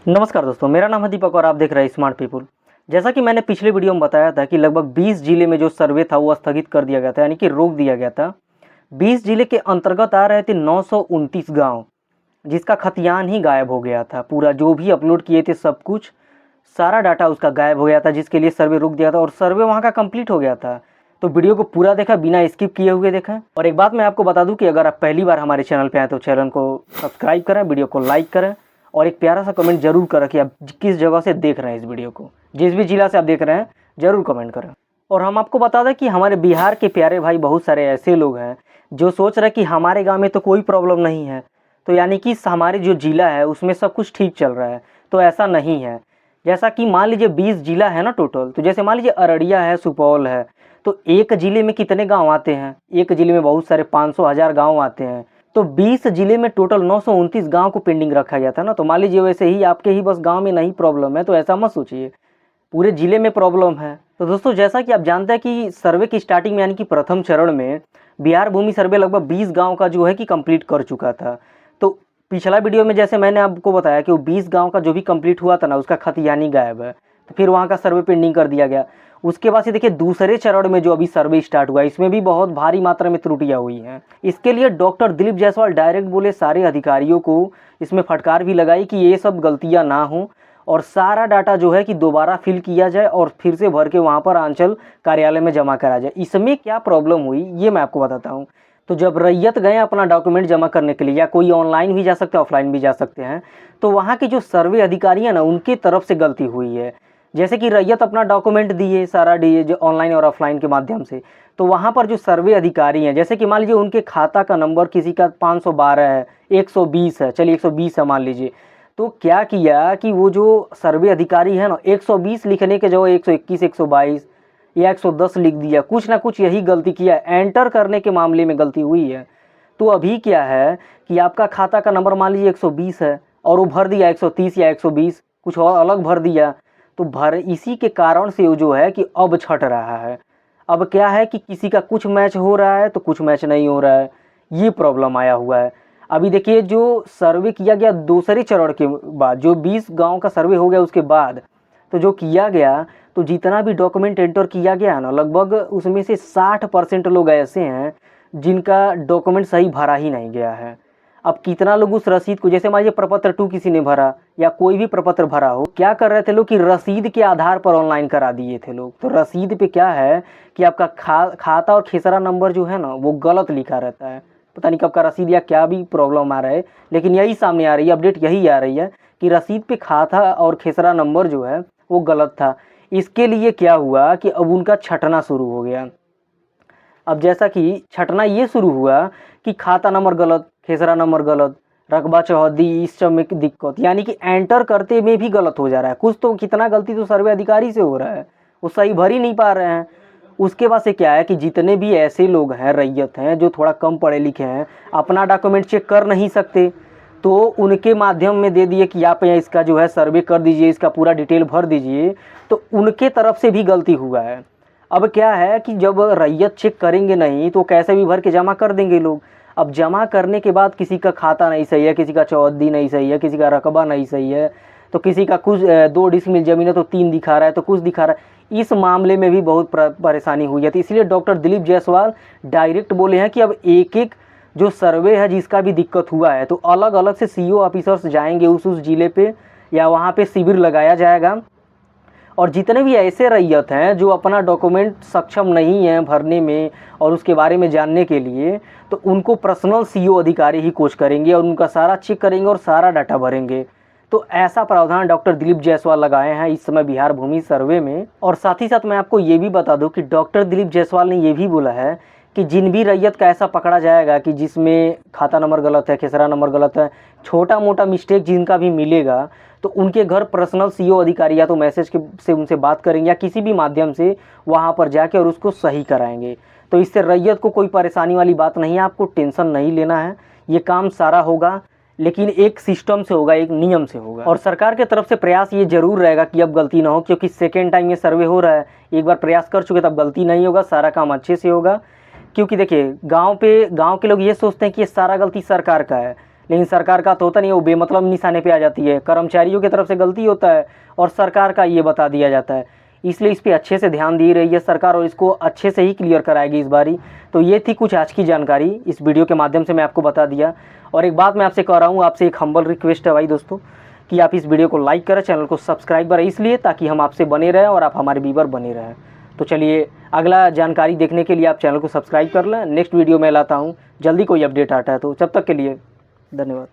नमस्कार दोस्तों, मेरा नाम है दीपक और आप देख रहे हैं स्मार्ट पीपुल। जैसा कि मैंने पिछले वीडियो में बताया था कि लगभग 20 जिले में जो सर्वे था वो स्थगित कर दिया गया था, यानी कि रोक दिया गया था। 20 जिले के अंतर्गत आ रहे थे 929 गांव, जिसका खतियान ही गायब हो गया था। पूरा जो भी अपलोड किए थे सब कुछ, सारा डाटा उसका गायब हो गया था, जिसके लिए सर्वे रुक दिया था और सर्वे वहाँ का कंप्लीट हो गया था। तो वीडियो को पूरा देखा, बिना स्किप किए हुए देखा। और एक बात मैं आपको बता दूं कि अगर आप पहली बार हमारे चैनल पे आए तो चैनल को सब्सक्राइब करें, वीडियो को लाइक करें और एक प्यारा सा कमेंट जरूर करें कि आप किस जगह से देख रहे हैं इस वीडियो को। जिस भी जिला से आप देख रहे हैं ज़रूर कमेंट करें। और हम आपको बता दें कि हमारे बिहार के प्यारे भाई बहुत सारे ऐसे लोग हैं जो सोच रहे हैं कि हमारे गाँव में तो कोई प्रॉब्लम नहीं है, तो यानी कि हमारे जो जिला है उसमें सब कुछ ठीक चल रहा है। तो ऐसा नहीं है। जैसा कि मान लीजिए 20 जिला है ना टोटल, तो जैसे मान लीजिए अररिया है, सुपौल है, तो एक ज़िले में कितने गांव आते हैं? एक ज़िले में बहुत सारे 500 हज़ार गांव आते हैं। तो 20 जिले में टोटल 929 गांव को पेंडिंग रखा गया था ना। तो मान लीजिए वैसे ही आपके ही बस गांव में नहीं प्रॉब्लम है, तो ऐसा मत सोचिए पूरे ज़िले में प्रॉब्लम है। तो दोस्तों, जैसा कि आप जानते हैं कि सर्वे की स्टार्टिंग में यानी कि प्रथम चरण में बिहार भूमि सर्वे लगभग 20 गाँव का जो है कि कंप्लीट कर चुका था। तो पिछला वीडियो में जैसे मैंने आपको बताया कि वो 20 गाँव का जो भी कंप्लीट हुआ था ना, उसका खतियानी गायब है, तो फिर वहाँ का सर्वे पेंडिंग कर दिया गया। उसके बाद से देखिए दूसरे चरण में जो अभी सर्वे स्टार्ट हुआ, इसमें भी बहुत भारी मात्रा में त्रुटियां हुई हैं। इसके लिए डॉक्टर दिलीप जायसवाल डायरेक्ट बोले सारे अधिकारियों को, इसमें फटकार भी लगाई कि ये सब गलतियां ना हो और सारा डाटा जो है कि दोबारा फिल किया जाए और फिर से भर के वहाँ पर आंचल कार्यालय में जमा करा जाए। इसमें क्या प्रॉब्लम हुई ये मैं आपको बताता हूँ। तो जब रैयत गए अपना डॉक्यूमेंट जमा करने के लिए, या कोई ऑनलाइन भी जा सकते हैं ऑफलाइन भी जा सकते हैं, तो वहाँ के जो सर्वे अधिकारी हैं ना, उनकी तरफ से गलती हुई है। जैसे कि रैयत अपना डॉक्यूमेंट दिए सारा दिए जो ऑनलाइन और ऑफलाइन के माध्यम से, तो वहाँ पर जो सर्वे अधिकारी हैं, जैसे कि मान लीजिए उनके खाता का नंबर किसी का 512 है, 120 है, चलिए 120 है मान लीजिए, तो क्या किया कि वो जो सर्वे अधिकारी है ना, 120 लिखने के जगह 121, 122 या 110 लिख दिया। कुछ ना कुछ यही गलती किया, एंटर करने के मामले में गलती हुई है। तो अभी क्या है कि आपका खाता का नंबर मान लीजिए 120 है और वो भर दिया 130 या 120, कुछ और अलग भर दिया, तो भर इसी के कारण से वो जो है कि अब छट रहा है। अब क्या है कि किसी का कुछ मैच हो रहा है तो कुछ मैच नहीं हो रहा है, ये प्रॉब्लम आया हुआ है। अभी देखिए जो सर्वे किया गया दूसरे चरण के बाद, जो 20 गांव का सर्वे हो गया उसके बाद, तो जो किया गया, तो जितना भी डॉक्यूमेंट एंटर किया गया ना, लगभग उसमें से 60% लोग ऐसे हैं जिनका डॉक्यूमेंट सही भरा ही नहीं गया है। अब कितना लोग उस रसीद को, जैसे मान लीजिए प्रपत्र 2 किसी ने भरा या कोई भी प्रपत्र भरा हो, क्या कर रहे थे लोग कि रसीद के आधार पर ऑनलाइन करा दिए थे लोग। तो रसीद पे क्या है कि आपका खाता और खेसरा नंबर जो है ना वो गलत लिखा रहता है। पता नहीं कब का रसीद या क्या भी प्रॉब्लम आ रहा है, लेकिन यही सामने आ रही है, अपडेट यही आ रही है कि रसीद पे खाता और खेसरा नंबर जो है वो गलत था। इसके लिए क्या हुआ कि अब उनका छटना शुरू हो गया। अब जैसा कि छटना ये शुरू हुआ कि खाता नंबर गलत, खेसरा नंबर गलत, रकबा चौहद्दी, इस सब में दिक्कत, यानी कि एंटर करते में भी गलत हो जा रहा है। कुछ तो कितना गलती तो सर्वे अधिकारी से हो रहा है, वो सही भर ही नहीं पा रहे हैं। उसके बाद से क्या है कि जितने भी ऐसे लोग हैं रैयत हैं जो थोड़ा कम पढ़े लिखे हैं, अपना डॉक्यूमेंट चेक कर नहीं सकते, तो उनके माध्यम में दे दिए कि आप यहाँ इसका जो है सर्वे कर दीजिए, इसका पूरा डिटेल भर दीजिए, तो उनके तरफ से भी गलती हुआ है। अब क्या है कि जब रैयत चेक करेंगे नहीं तो कैसे भी भर के जमा कर देंगे लोग। अब जमा करने के बाद किसी का खाता नहीं सही है, किसी का चौहद्दी नहीं सही है, किसी का रकबा नहीं सही है, तो किसी का कुछ 2 डिसमिल ज़मीन है तो 3 दिखा रहा है, तो कुछ दिखा रहा है। इस मामले में भी बहुत परेशानी हुई है। तो इसलिए डॉक्टर दिलीप जायसवाल डायरेक्ट बोले हैं कि अब एक एक जो सर्वे है जिसका भी दिक्कत हुआ है, तो अलग अलग से सीओ ऑफिसर्स जाएंगे उस ज़िले पे, या वहाँ पे शिविर लगाया जाएगा। और जितने भी ऐसे रैयत हैं जो अपना डॉक्यूमेंट सक्षम नहीं है भरने में और उसके बारे में जानने के लिए, तो उनको पर्सनल सीओ अधिकारी ही कोच करेंगे और उनका सारा चेक करेंगे और सारा डाटा भरेंगे। तो ऐसा प्रावधान डॉक्टर दिलीप जायसवाल लगाए हैं इस समय बिहार भूमि सर्वे में। और साथ ही साथ मैं आपको ये भी बता दूं कि डॉक्टर दिलीप जायसवाल ने ये भी बोला है कि जिन भी रैयत का ऐसा पकड़ा जाएगा कि जिसमें खाता नंबर गलत है, खेसरा नंबर गलत है, छोटा मोटा मिस्टेक जिनका भी मिलेगा, तो उनके घर पर्सनल सीओ अधिकारी या तो मैसेज के से उनसे बात करेंगे या किसी भी माध्यम से वहाँ पर जाके और उसको सही कराएंगे। तो इससे रैयत को कोई परेशानी वाली बात नहीं है, आपको टेंशन नहीं लेना है, ये काम सारा होगा, लेकिन एक सिस्टम से होगा, एक नियम से होगा। और सरकार के तरफ से प्रयास ये जरूर रहेगा कि अब गलती ना हो, क्योंकि सेकेंड टाइम ये सर्वे हो रहा है, एक बार प्रयास कर चुके तब गलती नहीं होगा, सारा काम अच्छे से होगा। क्योंकि देखिए गांव के लोग ये सोचते हैं कि ये सारा गलती सरकार का है, लेकिन सरकार का तो होता नहीं है, वो बेमतलब निशाने पे आ जाती है, कर्मचारियों की तरफ से गलती होता है और सरकार का ये बता दिया जाता है। इसलिए इस पर अच्छे से ध्यान दे रही है सरकार और इसको अच्छे से ही क्लियर कराएगी इस बारी। तो ये थी कुछ आज की जानकारी, इस वीडियो के माध्यम से मैं आपको बता दिया। और एक बात मैं आपसे कह रहा हूँ, आपसे एक हम्बल रिक्वेस्ट है भाई दोस्तों, कि आप इस वीडियो को लाइक करें, चैनल को सब्सक्राइब करें, इसलिए ताकि हम आपसे बने रहें और आप हमारे व्यूअर बने रहें। तो चलिए, अगला जानकारी देखने के लिए आप चैनल को सब्सक्राइब कर लें। नेक्स्ट वीडियो में लाता हूँ, जल्दी कोई अपडेट आता है तो। जब तक के लिए धन्यवाद।